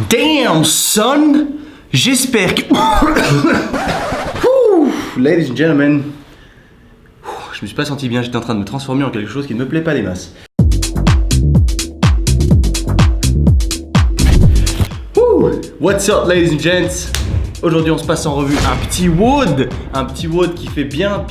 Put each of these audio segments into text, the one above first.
Damn son! J'espère que... Ladies and gentlemen, je me suis pas senti bien, j'étais en train de me transformer en quelque chose qui ne me plaît pas des masses. What's up ladies and gents? Aujourd'hui on se passe en revue un petit WOD qui fait bien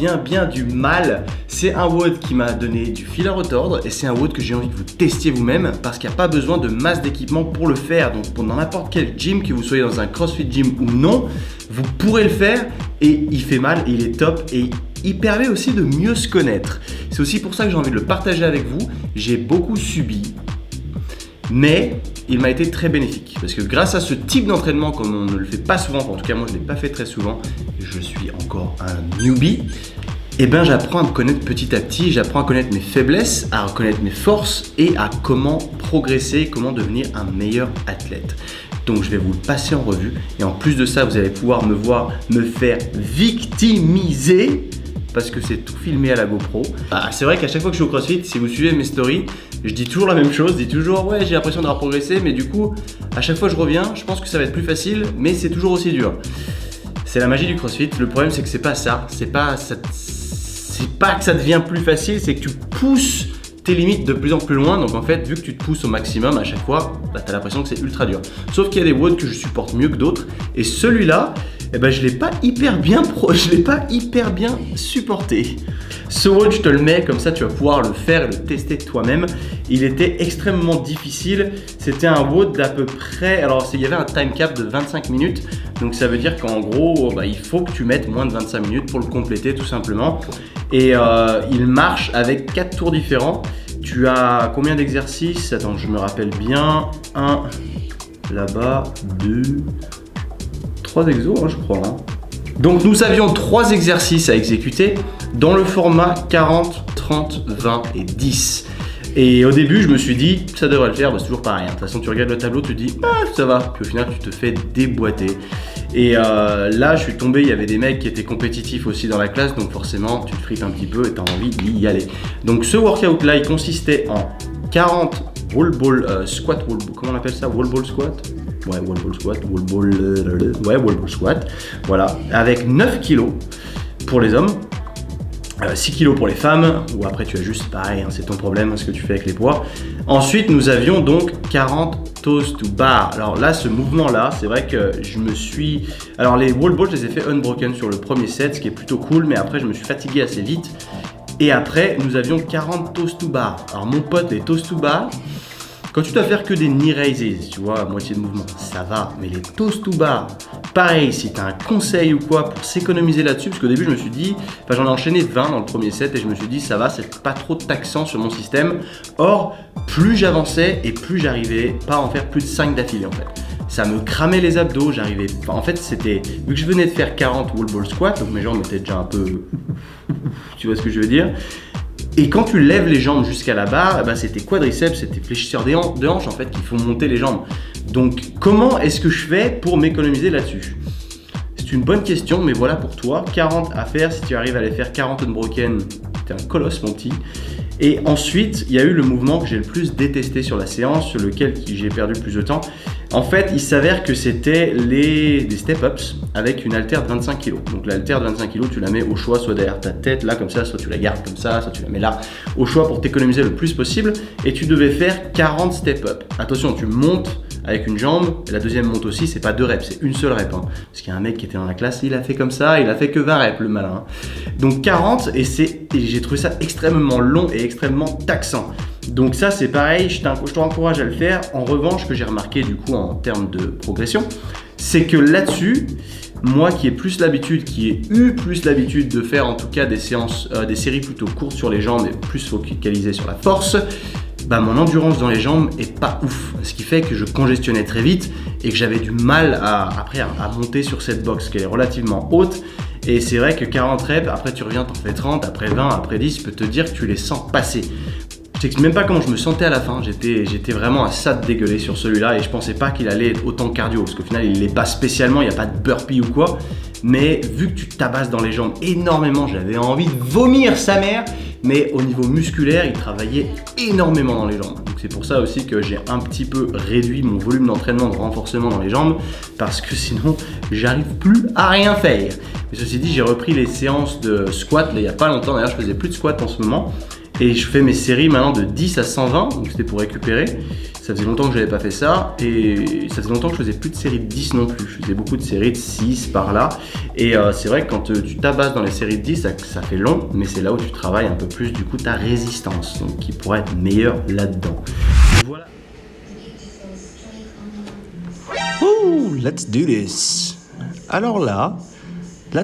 du mal. C'est un WOD qui m'a donné du fil à retordre et c'est un WOD que j'ai envie que vous testiez vous-même parce qu'il n'y a pas besoin de masse d'équipement pour le faire. Donc dans n'importe quel gym, que vous soyez dans un CrossFit gym ou non, vous pourrez le faire et il fait mal et il est top et il permet aussi de mieux se connaître. C'est aussi pour ça que j'ai envie de le partager avec vous. J'ai beaucoup subi, mais il m'a été très bénéfique parce que grâce à ce type d'entraînement, comme on ne le fait pas souvent, en tout cas moi je ne l'ai pas fait très souvent, je suis encore un newbie, et ben j'apprends à me connaître petit à petit, j'apprends à connaître mes faiblesses, à reconnaître mes forces et à comment progresser, comment devenir un meilleur athlète. Donc je vais vous le passer en revue et en plus de ça vous allez pouvoir me voir me faire victimiser parce que c'est tout filmé à la GoPro. C'est vrai qu'à chaque fois que je suis au CrossFit, si vous suivez mes stories, je dis toujours la même chose, je dis toujours ouais j'ai l'impression d'avoir progressé, mais du coup à chaque fois que je reviens, je pense que ça va être plus facile, mais c'est toujours aussi dur. C'est la magie du CrossFit. Le problème c'est que c'est pas ça, c'est pas que ça devient plus facile, c'est que tu pousses tes limites de plus en plus loin. Donc en fait, vu que tu te pousses au maximum à chaque fois, t'as l'impression que c'est ultra dur. Sauf qu'il y a des WOD que je supporte mieux que d'autres, et celui-là, je l'ai pas hyper bien supporté. Ce WOD, je te le mets comme ça, tu vas pouvoir le faire et le tester toi-même. Il était extrêmement difficile. C'était un WOD d'à peu près, alors il y avait un time cap de 25 minutes. Donc ça veut dire qu'en gros, il faut que tu mettes moins de 25 minutes pour le compléter tout simplement. Et il marche avec 4 tours différents. Tu as combien d'exercices? Attends, je me rappelle bien. 1 là-bas, 2, 3 exos, je crois. Donc nous avions 3 exercices à exécuter dans le format 40, 30, 20 et 10. Et au début, je me suis dit, ça devrait le faire, c'est toujours pareil. De toute façon, tu regardes le tableau, tu te dis, ça va. Puis au final, tu te fais déboîter. Et là, je suis tombé, il y avait des mecs qui étaient compétitifs aussi dans la classe, donc forcément, tu te fripes un petit peu et tu as envie d'y aller. Donc ce workout-là, il consistait en 40 wall ball squat, comment on appelle ça? Wall ball squat? Ouais, wall ball squat, wall ball squat. Voilà, avec 9 kilos pour les hommes. 6 kilos pour les femmes, ou après tu as juste pareil, c'est ton problème ce que tu fais avec les poids. Ensuite nous avions donc 40 toes to bar. Alors là ce mouvement là, c'est vrai que alors les wall balls je les ai fait unbroken sur le premier set, ce qui est plutôt cool, mais après je me suis fatigué assez vite. Et après nous avions 40 toes to bar. Alors mon pote, les toes to bar, quand tu dois faire que des knee raises, tu vois, à moitié de mouvement, ça va. Mais les toes to bar, pareil, si tu as un conseil ou quoi pour s'économiser là-dessus, parce qu'au début je me suis dit, j'en ai enchaîné 20 dans le premier set et je me suis dit ça va, c'est pas trop taxant sur mon système. Or, plus j'avançais et plus j'arrivais pas à en faire plus de 5 d'affilée en fait. Ça me cramait les abdos, j'arrivais pas. En fait, c'était, vu que je venais de faire 40 wall ball squat, donc mes jambes étaient déjà un peu, tu vois ce que je veux dire. Et quand tu lèves les jambes jusqu'à la barre, c'était quadriceps, c'était fléchisseurs de hanches en fait qui font monter les jambes. Donc comment est-ce que je fais pour m'économiser là-dessus? C'est une bonne question, mais voilà pour toi. 40 à faire, si tu arrives à les faire 40 unbroken, t'es un colosse mon petit. Et ensuite, il y a eu le mouvement que j'ai le plus détesté sur la séance, sur lequel j'ai perdu le plus de temps. En fait, il s'avère que c'était des step-ups avec une haltère de 25 kg. Donc l'haltère de 25 kg, tu la mets au choix, soit derrière ta tête, là comme ça, soit tu la gardes comme ça, soit tu la mets là, au choix pour t'économiser le plus possible. Et tu devais faire 40 step-up. Attention, tu montes avec une jambe, et la deuxième monte aussi, c'est pas 2 reps, c'est une seule rep. Parce qu'il y a un mec qui était dans la classe, il a fait comme ça, il a fait que 20 reps, le malin. Donc 40, et j'ai trouvé ça extrêmement long et extrêmement taxant. Donc ça c'est pareil, je t'encourage à le faire. En revanche, ce que j'ai remarqué du coup en termes de progression, c'est que là-dessus, moi qui ai eu plus l'habitude de faire en tout cas des séries plutôt courtes sur les jambes et plus focalisées sur la force, mon endurance dans les jambes est pas ouf. Ce qui fait que je congestionnais très vite et que j'avais du mal après à monter sur cette box qui est relativement haute. Et c'est vrai que 40 reps, après tu reviens, t'en fais 30, après 20, après 10, je peux te dire que tu les sens passer. Je t'explique même pas comment je me sentais à la fin, j'étais vraiment à ça de dégueuler sur celui-là et je pensais pas qu'il allait être autant cardio parce qu'au final il l'est pas spécialement, il n'y a pas de burpee ou quoi, mais vu que tu tabasses dans les jambes énormément, j'avais envie de vomir sa mère, mais au niveau musculaire il travaillait énormément dans les jambes. Donc Donc c'est pour ça aussi que j'ai un petit peu réduit mon volume d'entraînement, de renforcement dans les jambes, parce que sinon j'arrive plus à rien faire. Mais ceci dit, j'ai repris les séances de squat là, il n'y a pas longtemps, d'ailleurs je faisais plus de squat en ce moment. Et je fais mes séries maintenant de 10 à 120, donc c'était pour récupérer. Ça faisait longtemps que je n'avais pas fait ça, et ça faisait longtemps que je faisais plus de séries de 10 non plus. Je faisais beaucoup de séries de 6 par là. Et c'est vrai que quand tu tabasses dans les séries de 10, ça fait long, mais c'est là où tu travailles un peu plus du coup ta résistance, donc qui pourrait être meilleure là-dedans. Voilà. Ouh, let's do this. Alors là,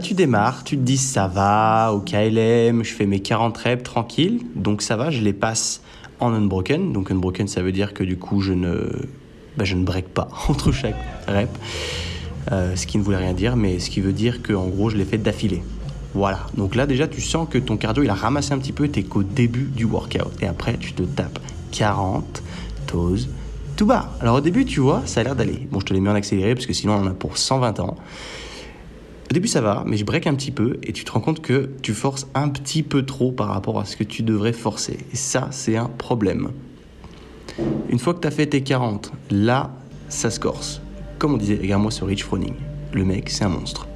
tu démarres, tu te dis ça va, au KLM, je fais mes 40 reps tranquille, donc ça va, je les passe en unbroken. Donc unbroken, ça veut dire que du coup, je ne break pas entre chaque rep, ce qui ne voulait rien dire, mais ce qui veut dire qu'en gros, je les fais d'affilée. Voilà, donc là déjà, tu sens que ton cardio, il a ramassé un petit peu, t'es qu'au début du workout, et après, tu te tapes 40 toes to bar. Alors au début, tu vois, ça a l'air d'aller. Bon, je te les mets en accéléré, parce que sinon, on en a pour 120 ans. Au début ça va, mais je break un petit peu et tu te rends compte que tu forces un petit peu trop par rapport à ce que tu devrais forcer. Et ça, c'est un problème. Une fois que tu as fait tes 40, là, ça se corse. Comme on disait, regarde-moi ce Rich Froning. Le mec, c'est un monstre.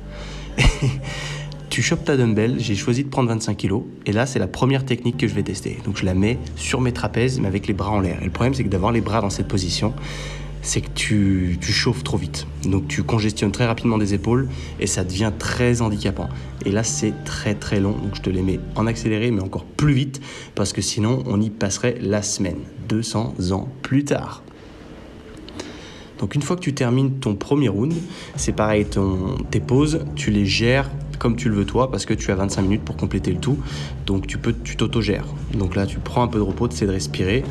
Tu chopes ta dumbbell, j'ai choisi de prendre 25 kg. Et là, c'est la première technique que je vais tester. Donc je la mets sur mes trapèzes, mais avec les bras en l'air. Et le problème, c'est que d'avoir les bras dans cette position, c'est que tu chauffes trop vite. Donc tu congestionnes très rapidement des épaules et ça devient très handicapant. Et là, c'est très très long. Donc je te les mets en accéléré, mais encore plus vite, parce que sinon, on y passerait la semaine, 200 ans plus tard. Donc une fois que tu termines ton premier round, c'est pareil, tes pauses, tu les gères comme tu le veux toi, parce que tu as 25 minutes pour compléter le tout. Donc tu t'auto-gères. Donc là, tu prends un peu de repos, tu essaies de respirer.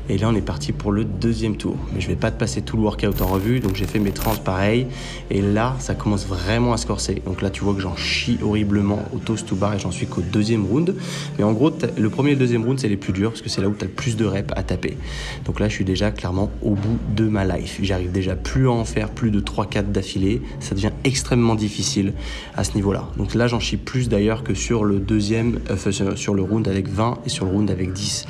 Et là, on est parti pour le deuxième tour. Mais je vais pas te passer tout le workout en revue, donc j'ai fait mes 30 pareil. Et là, ça commence vraiment à se corser. Donc là, tu vois que j'en chie horriblement au toes to bar et j'en suis qu'au deuxième round. Mais en gros, le premier et le deuxième round, c'est les plus durs parce que c'est là où tu as le plus de reps à taper. Donc là, je suis déjà clairement au bout de ma life. J'arrive déjà plus à en faire plus de 3-4 d'affilée. Ça devient extrêmement difficile à ce niveau-là. Donc là, j'en chie plus d'ailleurs que sur le deuxième, sur le round avec 20 et sur le round avec 10.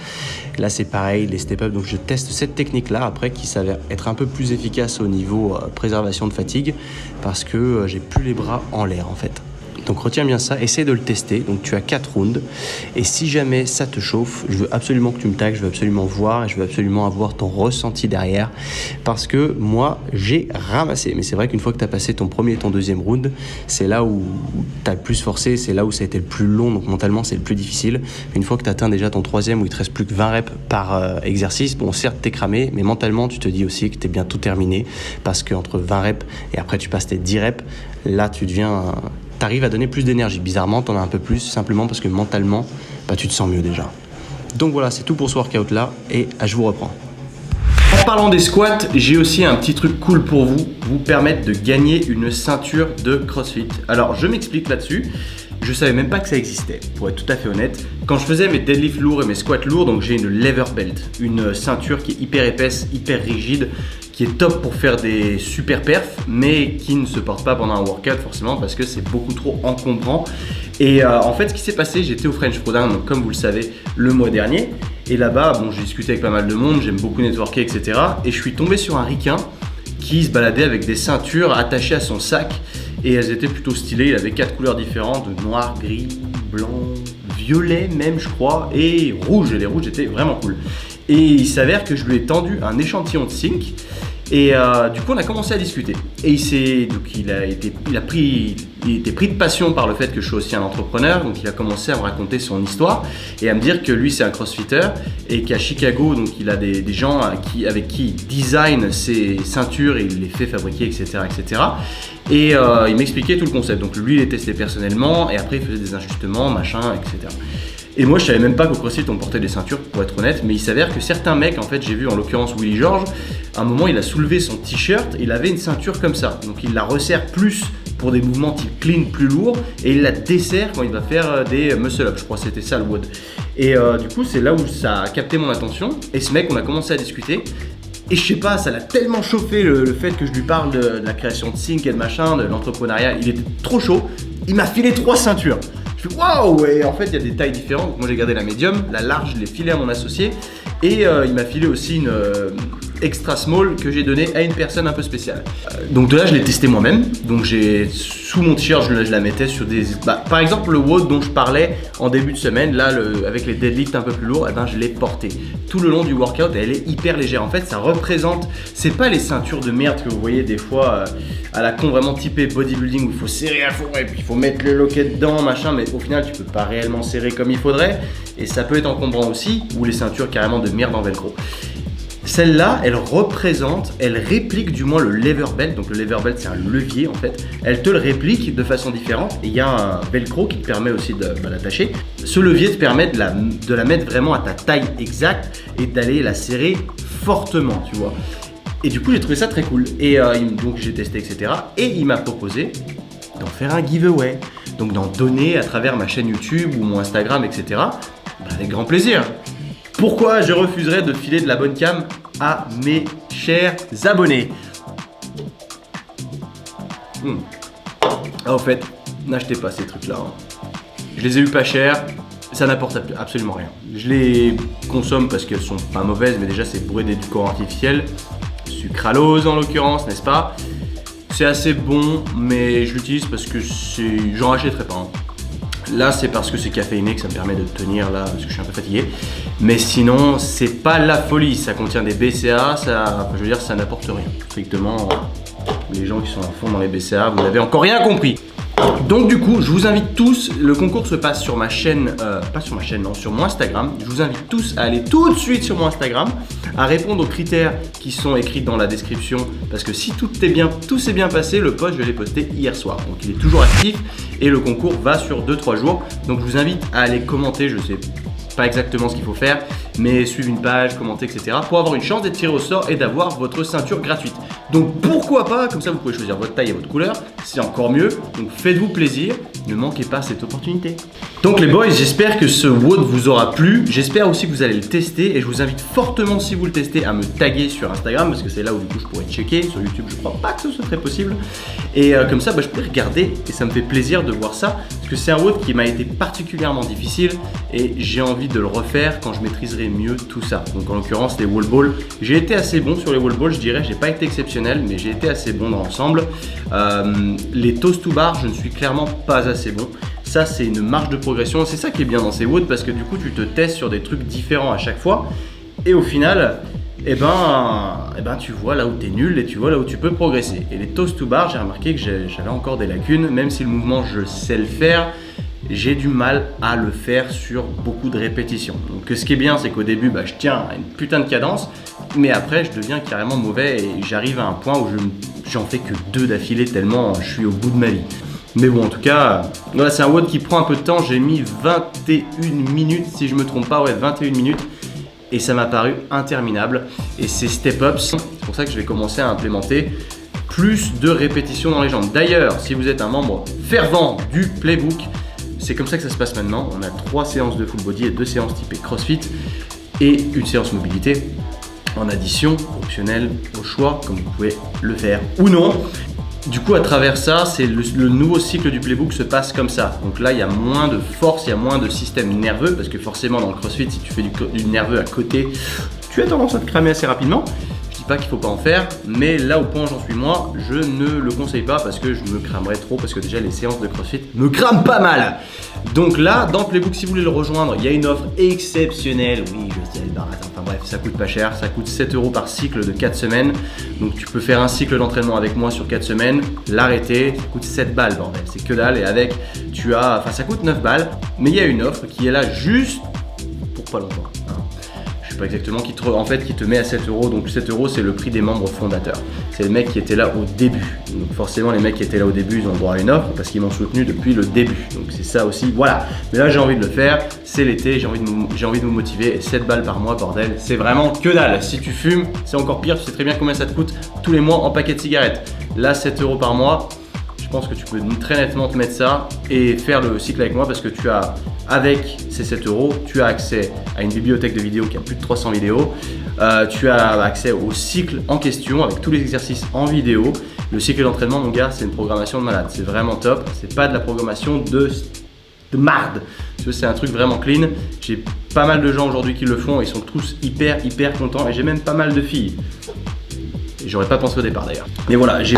Là, c'est pareil, les step-up. Donc, je teste cette technique-là après qui s'avère être un peu plus efficace au niveau préservation de fatigue parce que j'ai plus les bras en l'air en fait. Donc retiens bien ça, essaie de le tester. Donc tu as 4 rounds et si jamais ça te chauffe, je veux absolument que tu me tagues, je veux absolument voir et je veux absolument avoir ton ressenti derrière parce que moi j'ai ramassé. Mais c'est vrai qu'une fois que tu as passé ton premier et ton deuxième round, c'est là où tu as le plus forcé, c'est là où ça a été le plus long, donc mentalement c'est le plus difficile. Mais une fois que tu atteins déjà ton troisième où il te reste plus que 20 reps par exercice, bon certes t'es cramé, mais mentalement tu te dis aussi que t'es bientôt terminé parce qu'entre 20 reps et après tu passes tes 10 reps, là tu arrives à donner plus d'énergie. Bizarrement, t'en as un peu plus, simplement parce que mentalement, tu te sens mieux déjà. Donc voilà, c'est tout pour ce workout-là, et je vous reprends. En parlant des squats, j'ai aussi un petit truc cool pour vous permettre de gagner une ceinture de CrossFit. Alors, je m'explique là-dessus. Je savais même pas que ça existait, pour être tout à fait honnête. Quand je faisais mes deadlifts lourds et mes squats lourds, donc j'ai une lever belt, une ceinture qui est hyper épaisse, hyper rigide, qui est top pour faire des super perfs, mais qui ne se porte pas pendant un workout forcément parce que c'est beaucoup trop encombrant. Et en fait, ce qui s'est passé, j'étais au French Pro Down, comme vous le savez, le mois dernier. Et là-bas, bon, j'ai discuté avec pas mal de monde, j'aime beaucoup networker, etc. Et je suis tombé sur un ricain qui se baladait avec des ceintures attachées à son sac. Et elles étaient plutôt stylées, il avait 4 couleurs différentes, noir, gris, blanc, violet même je crois, et rouge. Et les rouges étaient vraiment cool. Et il s'avère que je lui ai tendu un échantillon de zinc. Et du coup on a commencé à discuter et il était pris de passion par le fait que je suis aussi un entrepreneur, donc il a commencé à me raconter son histoire et à me dire que lui c'est un crossfitter et qu'à Chicago donc il a des gens avec qui il design ses ceintures et il les fait fabriquer, etc. Et il m'expliquait tout le concept, donc lui il les testait personnellement et après il faisait des ajustements, machin, etc. Et moi je savais même pas qu'au CrossFit on portait des ceintures pour être honnête, mais il s'avère que certains mecs, en fait j'ai vu en l'occurrence Willy George, à un moment il a soulevé son t-shirt, il avait une ceinture comme ça, donc il la resserre plus pour des mouvements type clean plus lourds et il la desserre quand il va faire des muscle-up, je crois que c'était ça le WOD. Et du coup c'est là où ça a capté mon attention et ce mec on a commencé à discuter. Et je sais pas, ça l'a tellement chauffé le fait que je lui parle de la création de Sync et de machin, de l'entrepreneuriat, il était trop chaud, il m'a filé 3 ceintures. Je fais waouh! Et en fait, il y a des tailles différentes. Donc moi, j'ai gardé la médium, la large, je l'ai filée à mon associé. Et il m'a filé aussi une extra small que j'ai donnée à une personne un peu spéciale. Donc de là, je l'ai testé moi-même. Donc j'ai sous mon t-shirt, je la mettais sur des... par exemple, le WOD dont je parlais en début de semaine, là, avec les deadlifts un peu plus lourds, je l'ai porté. Tout le long du workout, elle est hyper légère. En fait, ça représente... C'est pas les ceintures de merde que vous voyez des fois à la con, vraiment typé bodybuilding où il faut serrer à fond et puis il faut mettre le loquet dedans, machin, mais au final, tu peux pas réellement serrer comme il faudrait. Et ça peut être encombrant aussi, ou les ceintures carrément de merde en velcro. Celle-là, elle représente, elle réplique du moins le lever belt. Donc le lever belt, c'est un levier en fait. Elle te le réplique de façon différente. Et il y a un velcro qui te permet aussi de l'attacher. Ce levier te permet de la mettre vraiment à ta taille exacte et d'aller la serrer fortement, tu vois. Et du coup, j'ai trouvé ça très cool. Et donc j'ai testé, etc. Et il m'a proposé d'en faire un giveaway. Donc d'en donner à travers ma chaîne YouTube ou mon Instagram, etc. Avec grand plaisir. Pourquoi je refuserais de filer de la bonne cam à mes chers abonnés? En fait, n'achetez pas ces trucs-là. Je les ai eu pas cher, ça n'apporte absolument rien. Je les consomme parce qu'elles sont pas mauvaises, mais déjà c'est bourré d'édulcorants artificiels, sucralose en l'occurrence, n'est-ce pas? C'est assez bon, mais je l'utilise parce que j'en rachèterai pas. Là, c'est parce que c'est caféiné que ça me permet de tenir là, parce que je suis un peu fatigué. Mais sinon, c'est pas la folie. Ça contient des BCA, je veux dire, ça n'apporte rien. Strictement, les gens qui sont à fond dans les BCA, vous n'avez encore rien compris. Donc du coup, je vous invite tous, le concours se passe sur ma chaîne, pas sur ma chaîne, non, sur mon Instagram. Je vous invite tous à aller tout de suite sur mon Instagram, à répondre aux critères qui sont écrits dans la description. Parce que si tout s'est bien passé, le post, je l'ai posté hier soir. Donc il est toujours actif et le concours va sur 2-3 jours. Donc je vous invite à aller commenter, je sais pas exactement ce qu'il faut faire, mais suivre une page, commenter, etc. pour avoir une chance d'être tiré au sort et d'avoir votre ceinture gratuite. Donc pourquoi pas, comme ça vous pouvez choisir votre taille et votre couleur, c'est encore mieux. Donc faites-vous plaisir, ne manquez pas cette opportunité. Donc les boys, j'espère que ce WOD vous aura plu. J'espère aussi que vous allez le tester et je vous invite fortement, si vous le testez, à me taguer sur Instagram parce que c'est là où du coup je pourrais checker. Sur YouTube, je crois pas que ce soit très possible. Et comme ça, je pourrais regarder et ça me fait plaisir de voir ça parce que c'est un WOD qui m'a été particulièrement difficile et j'ai envie de le refaire quand je maîtriserai mieux tout ça. Donc en l'occurrence les wall balls, j'ai été assez bon sur les wall balls, je dirais, j'ai pas été exceptionnel, mais j'ai été assez bon dans l'ensemble. Les toast to bar, je ne suis clairement pas assez bon. Ça, c'est une marge de progression. C'est ça qui est bien dans ces WOD parce que du coup, tu te testes sur des trucs différents à chaque fois. Et au final, tu vois là où tu es nul et tu vois là où tu peux progresser. Et les toast to bar, j'ai remarqué que j'avais encore des lacunes. Même si le mouvement, je sais le faire, j'ai du mal à le faire sur beaucoup de répétitions. Donc ce qui est bien, c'est qu'au début, je tiens à une putain de cadence. Mais après, je deviens carrément mauvais et j'arrive à un point où j'en fais que 2 d'affilée tellement je suis au bout de ma vie. Mais bon, en tout cas, voilà, c'est un WOD qui prend un peu de temps. J'ai mis 21 minutes, si je me trompe pas, ouais, 21 minutes. Et ça m'a paru interminable. Et ces step-ups, c'est pour ça que je vais commencer à implémenter plus de répétitions dans les jambes. D'ailleurs, si vous êtes un membre fervent du Playbook, c'est comme ça que ça se passe maintenant. On a 3 séances de full body et 2 séances typées CrossFit et une séance mobilité en addition, optionnelle au choix, comme vous pouvez le faire ou non. Du coup, à travers ça, c'est le nouveau cycle du Playbook se passe comme ça. Donc là, il y a moins de force, il y a moins de système nerveux parce que forcément, dans le CrossFit, si tu fais du nerveux à côté, tu as tendance à te cramer assez rapidement. Je dis pas qu'il faut pas en faire, mais là au point où j'en suis moi, je ne le conseille pas parce que je me cramerais trop parce que déjà les séances de CrossFit me crament pas mal. Donc là, dans le Playbook, si vous voulez le rejoindre, il y a une offre exceptionnelle. Oui, je sais, le baratin. Enfin bref, ça coûte pas cher. Ça coûte 7 € par cycle de 4 semaines. Donc tu peux faire un cycle d'entraînement avec moi sur 4 semaines, l'arrêter. Ça coûte 7 balles, bordel. C'est que dalle. Et avec, ça coûte 9 balles. Mais il y a une offre qui est là juste pour pas longtemps. Je sais pas exactement, qui te met à 7 €. Donc 7 €, c'est le prix des membres fondateurs. C'est le mec qui était là au début. Donc forcément, les mecs qui étaient là au début, ils ont droit à une offre parce qu'ils m'ont soutenu depuis le début. Donc c'est ça aussi, voilà. Mais là, j'ai envie de le faire. C'est l'été, j'ai envie de me motiver. Et 7 balles par mois, bordel, c'est vraiment que dalle. Si tu fumes, c'est encore pire. Tu sais très bien combien ça te coûte tous les mois en paquet de cigarettes. Là, 7 € par mois. Je pense que tu peux très nettement te mettre ça et faire le cycle avec moi parce que tu as, avec ces 7 €, tu as accès à une bibliothèque de vidéos qui a plus de 300 vidéos. Tu as accès au cycle en question avec tous les exercices en vidéo. Le cycle d'entraînement, mon gars, c'est une programmation de malade. C'est vraiment top. C'est pas de la programmation de de marde. C'est un truc vraiment clean. J'ai pas mal de gens aujourd'hui qui le font et ils sont tous hyper contents. Et j'ai même pas mal de filles. Et j'aurais pas pensé au départ d'ailleurs. Mais voilà, j'ai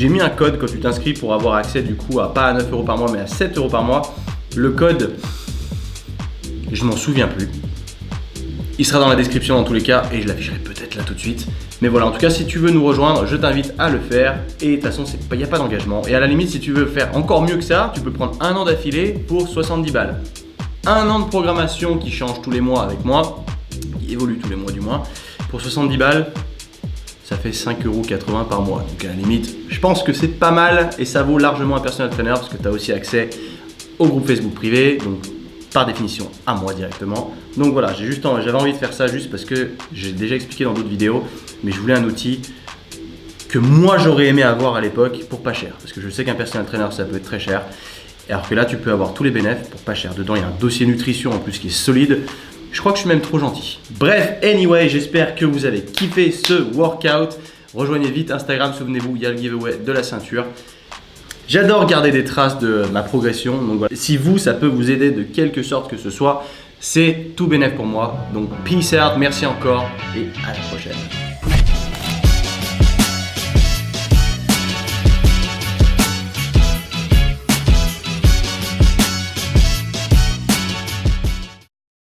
mis un code quand tu t'inscris pour avoir accès du coup à pas à 9 € par mois mais à 7 € par mois. Le code, je m'en souviens plus. Il sera dans la description dans tous les cas et je l'afficherai peut-être là tout de suite. Mais voilà, en tout cas, si tu veux nous rejoindre, je t'invite à le faire. Et de toute façon, il n'y a pas d'engagement. Et à la limite, si tu veux faire encore mieux que ça, tu peux prendre un an d'affilée pour 70 balles. Un an de programmation qui change tous les mois avec moi, qui évolue tous les mois du moins. Pour 70 balles, ça fait 5,80 € par mois. Donc à la limite, je pense que c'est pas mal et ça vaut largement un personal trainer parce que tu as aussi accès au groupe Facebook privé. Donc par définition à moi directement. Donc voilà, j'avais envie de faire ça juste parce que j'ai déjà expliqué dans d'autres vidéos, mais je voulais un outil que moi j'aurais aimé avoir à l'époque pour pas cher. Parce que je sais qu'un personal trainer ça peut être très cher. Alors que là tu peux avoir tous les bénéfices pour pas cher. Dedans il y a un dossier nutrition en plus qui est solide. Je crois que je suis même trop gentil. Bref, anyway, j'espère que vous avez kiffé ce workout. Rejoignez vite Instagram, souvenez-vous, il y a le giveaway de la ceinture. J'adore garder des traces de ma progression, donc voilà. Si vous, ça peut vous aider de quelque sorte que ce soit, c'est tout bénef pour moi. Donc peace out, merci encore et à la prochaine.